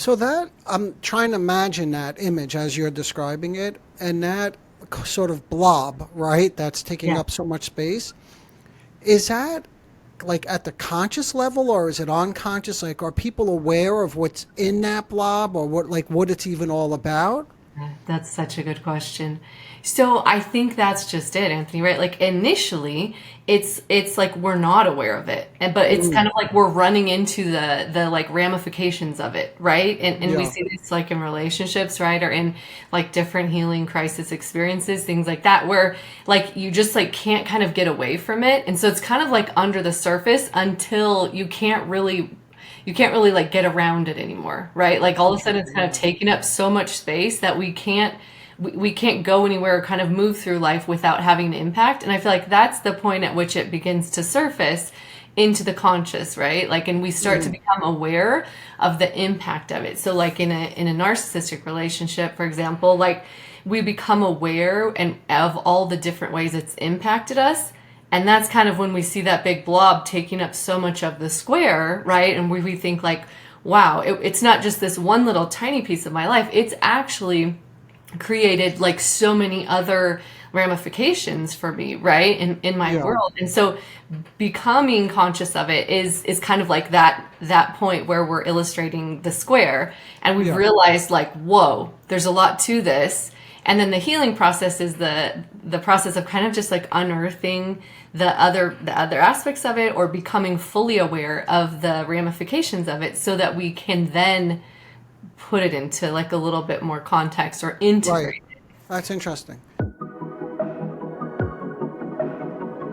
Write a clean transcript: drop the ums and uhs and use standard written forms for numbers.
So that I'm trying to imagine that image as you're describing it, and that sort of blob, right? That's taking Yeah. up so much space. Is that like at the conscious level, or is it unconscious? Like, are people aware of what's in that blob, or what it's even all about? That's such a good question. So I think that's just it, Anthony, right? Like initially, it's like we're not aware of it. And but it's kind Mm, of like we're running into the like ramifications of it, right? And we yeah, see this like in relationships, right? Or in like different healing crisis experiences, things like that, where like you just like can't kind of get away from it. And so it's kind of like under the surface until you can't really like get around it anymore, right? Like all of a sudden it's interesting. kind of Yeah, taking up so much space that we can't go anywhere or kind of move through life without having an impact. And I feel like that's the point at which it begins to surface into the conscious, right? Like, and we start to mm, become aware of the impact of it. So like in a narcissistic relationship, for example, like we become aware and of all the different ways it's impacted us. And that's kind of when we see that big blob taking up so much of the square, right? And we think like, wow, it's not just this one little tiny piece of my life. It's actually created like so many other ramifications for me, right? In my yeah, world. And so becoming conscious of it is kind of like that point where we're illustrating the square and we've yeah, realized like, whoa, there's a lot to this. And then the healing process is the process of kind of just like unearthing the other aspects of it or becoming fully aware of the ramifications of it so that we can then put it into like a little bit more context or right. integrate it. That's interesting.